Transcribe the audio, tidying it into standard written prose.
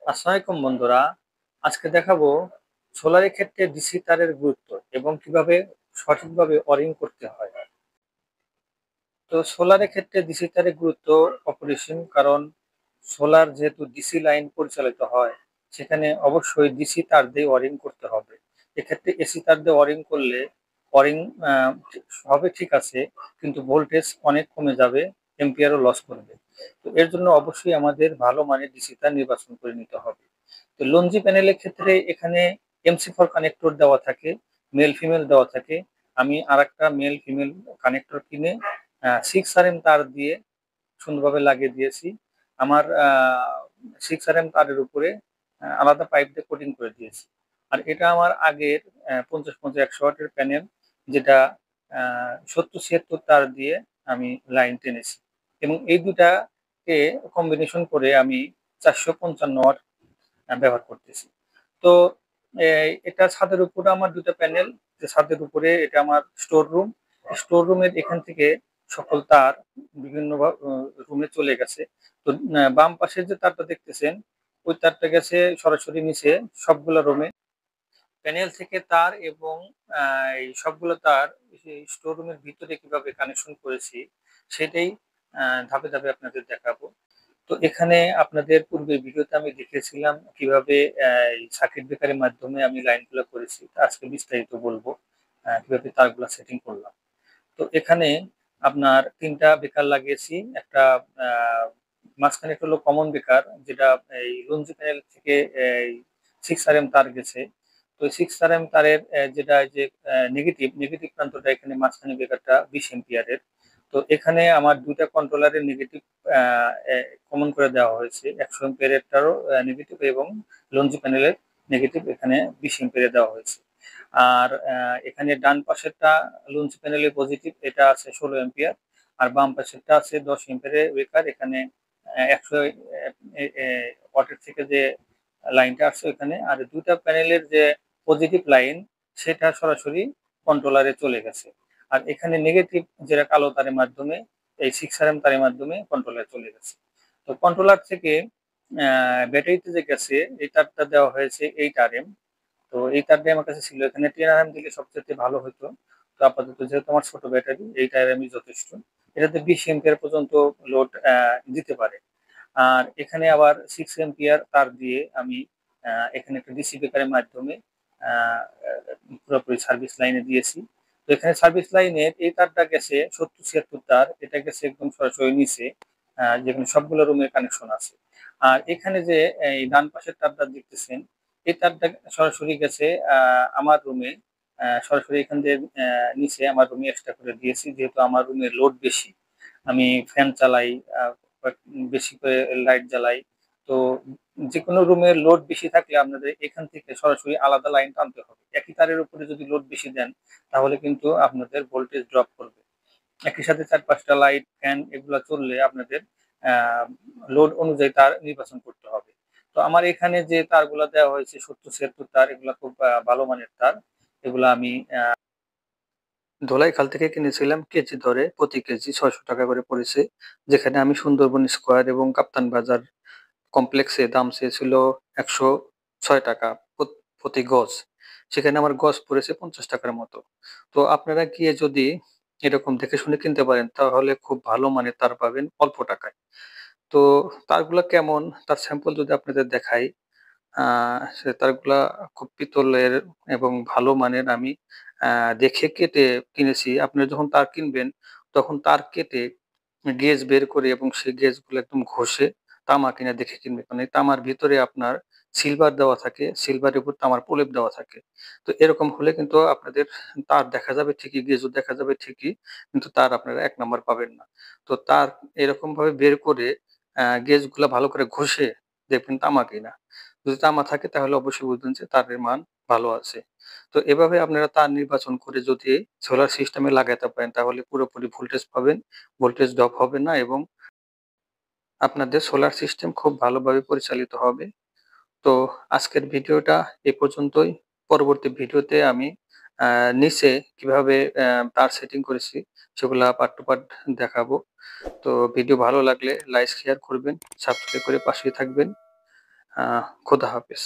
আসসালামু আলাইকুম বন্ধুরা। আজকে দেখাবো সোলারের ক্ষেত্রে ডিসি তারের গুরুত্ব এবং কিভাবে সঠিকভাবে ওয়ারিং করতে হয়। তো সোলারের ক্ষেত্রে ডিসি তারের গুরুত্ব অপরিসীম, কারণ সোলার যেহেতু ডিসি লাইন পরিচালিত হয়, সেখানে অবশ্যই ডিসি তার দিয়ে ওয়ারিং করতে হবে। এক্ষেত্রে এসি তার দিয়ে ওয়ারিং করলে ওয়ারিং হবে ঠিক আছে, কিন্তু ভোল্টেজ অনেক কমে যাবে, এম্পিয়ারও লস করবে। তো এর জন্য অবশ্যই আমাদের ভালো মানের ডিসি তার নির্বাচন করে নিতে হবে। তো লঞ্জি প্যানেলের ক্ষেত্রে এখানে MC4 কানেক্টর দেওয়া থাকে, মেল ফিমেল দেওয়া থাকে। আমি আরেকটা মেল ফিমেল কানেক্টর কিনে 6 RM তার দিয়ে সুন্দরভাবে লাগিয়ে দিয়েছি। আমার 6 RM তারের উপরে আলাদা পাইপ দিয়ে কোটিং করে দিয়েছি। আর এটা আমার আগের 50-50-100 ওয়াটের প্যানেল, যেটা 70-76 তার দিয়ে আমি লাইন টেনেছি, এবং এই দুটাকে কম্বিনেশন করে আমি 455 ওয়াট ব্যবহার করতেছি। তো এটা ছাদের উপরে আমার দুটো প্যানেল, যে ছাদের উপরে এটা আমার স্টোর রুম। স্টোর রুমের এখান থেকে সকল তার বিভিন্ন রুমে চলে গেছে। তো বাম পাশে যে তারটা দেখতেছেন, ওই তারটা গেছে সরাসরি নিচে সবগুলো রুমে। প্যানেল থেকে তার এবং এই সবগুলো তার স্টোর রুমের ভিতরে কিভাবে কানেকশন করেছি, সেটাই ধাপে ধাপে আপনাদের দেখাবো। তো এখানে আপনাদের পূর্বের ভিডিওতে আমি দেখিয়েছিলাম কিভাবে সার্কিট ব্রেকারের মাধ্যমে আমি লাইনগুলো করেছি। তা আজকে বিস্তারিত বলবো কিভাবে তারগুলো সেটিং করলাম। তো এখানে আপনার 3টা বেকার লাগিয়েছি। একটা মাঝখানে একটা হলো কমন বেকার, যেটা এই লঞ্জি প্যানেল থেকে এই 6 RM তার গেছে। তো 6 RM তারের যেটা যে নেগেটিভ নেগেটিভ প্রান্তটা এখানে মাঝখানে বেকারটা 20 এম্পিয়ারের। তো এখানে আমার দুইটা কন্ট্রোলারের নেগেটিভ কমন করে দেওয়া হয়েছে, 100 এম্পিয়ারেরটারও নেগেটিভ এবং লঞ্জি প্যানেলের নেগেটিভ এখানে 20 এম্পিয়ারে দেওয়া হয়েছে। আর এখানে ডান পাশেরটা লঞ্চ প্যানেলে পজিটিভ, এটা আছে 16 এম্পিয়ার। আর বাম পাশেরটা আছে 10 এম্পিয়ারের বেকার, এখানে 100 ওয়াটের থেকে যে লাইনটা আসছে এখানে। আর দুইটা প্যানেলের যে পজিটিভ লাইন, সেটা সরাসরি কন্ট্রোলারে চলে গেছে। আর এখানে নেগেটিভ, যেটা কালো তারের মাধ্যমে, এই 6 RM তারের মাধ্যমে কন্ট্রোলারে চলে গেছে। তো কন্ট্রোলার থেকে ব্যাটারিতে যে গেছে, এই তারটা দেওয়া হয়েছে 8 RM। তো এই তারটাই আমার কাছে ছিল, এখানে 10 RM দিলে সবচেয়ে ভালো হতো। তো আপাতত যেহেতু আমার ছোট ব্যাটারি, এই 8 RM যথেষ্ট। এটাতে 20 এম্পিয়ার পর্যন্ত লোড দিতে পারে। আর এখানে আবার 6 এম্পিয়ার তার দিয়ে আমি এখানে একটা ডিসি ব্রেকারের মাধ্যমে আহ, পুরোপুরি সার্ভিস লাইনে দিয়েছি। তো এখানে সার্ভিস লাইনের এই তারটা গেছে 70-76 তার, এটা গেছে একদম সরাসরি নিচে, যেখানে সবগুলো রুমের কানেকশন আছে। আর এখানে যে এই ডান পাশের তারটা দেখতেছেন, এই তারটা সরাসরি গেছে আমার রুমে। সরাসরি এখান দিয়ে নিচে আমার রুমে এক্সট্রা করে দিয়েছি, যেহেতু আমার রুমের লোড বেশি। আমি ফ্যান চালাই, বেশি করে লাইট জ্বালাই। তো যে কোনো রুমের লোড বেশি থাকলে আপনাদের এখান থেকে সরাসরি আলাদা লাইন টানতে হবে। একই তারের উপরে যদি লোড বেশি দেন, তাহলে কিন্তু আপনাদের ভোল্টেজ ড্রপ করবে। একই সাথে 4-5টা লাইট ফ্যান এগুলো চললে আপনাদের লোড অনুযায়ী তার নির্বাচন করতে হবে। তো আমার এখানে যে তারগুলো দেওয়া হয়েছে 70-76 তার, এগুলো খুব ভালো মানের তার। এগুলো আমি ধোলাইখাল থেকে কিনেছিলাম কেজি দরে, প্রতি কেজি 600 টাকা করে পড়েছে। যেখানে আমি সুন্দরবন স্কোয়ার এবং কাপ্তান বাজার কমপ্লেক্সে দাম চেয়েছিল 106 টাকা প্রতি গজ। সেখানে আমার গজ পড়েছে 50 টাকার মতো। তো আপনারা গিয়ে যদি এরকম দেখে শুনে কিনতে পারেন, তাহলে খুব ভালো মানের তার পাবেন অল্প টাকায়। তো তারগুলা কেমন, তার স্যাম্পল যদি আপনাদের দেখাই, সে তারগুলা খুব পিতলের এবং ভালো মানের। আমি দেখে কেটে কিনেছি। আপনি যখন তার কিনবেন, তখন তার কেটে গেজ বের করে এবং সেই গেজগুলো একদম ঘষে তামা কিনা দেখে কিনবেন, কারণ এই তামার ভিতরে আপনার সিলভার দেওয়া থাকে, সিলভারের উপর তামার প্রলেপ দেওয়া থাকে। তো এরকম হলে কিন্তু আপনাদের তার দেখা যাবে ঠিকই, গেজও দেখা যাবে ঠিকই, কিন্তু তার আপনারা 1 নাম্বার পাবেন না। তো তার এরকম ভাবে বের করে গেজগুলা ভালো করে ঘষে দেখবেন তামা কিনা। যদি তামা থাকে তাহলে অবশ্যই বুঝবেন যে তারের মান ভালো আছে। তো এভাবে আপনারা তার নির্বাচন করে যদি সোলার সিস্টেমে লাগাতে পারেন, তাহলে পুরোপুরি ভোল্টেজ পাবেন, ভোল্টেজ ড্রপ হবে না, এবং আপনাদের সোলার সিস্টেম খুব ভালোভাবে পরিচালিত হবে। তো আজকের ভিডিওটা এ পর্যন্তই। পরবর্তী ভিডিওতে আমি নিচে কিভাবে তার সেটিং করেছি সেগুলা পার্ট টু পার্ট দেখাবো। তো ভিডিও ভালো লাগলে লাইক শেয়ার করবেন, সাবস্ক্রাইব করে পাশেই থাকবেন। খোদা হাফেজ।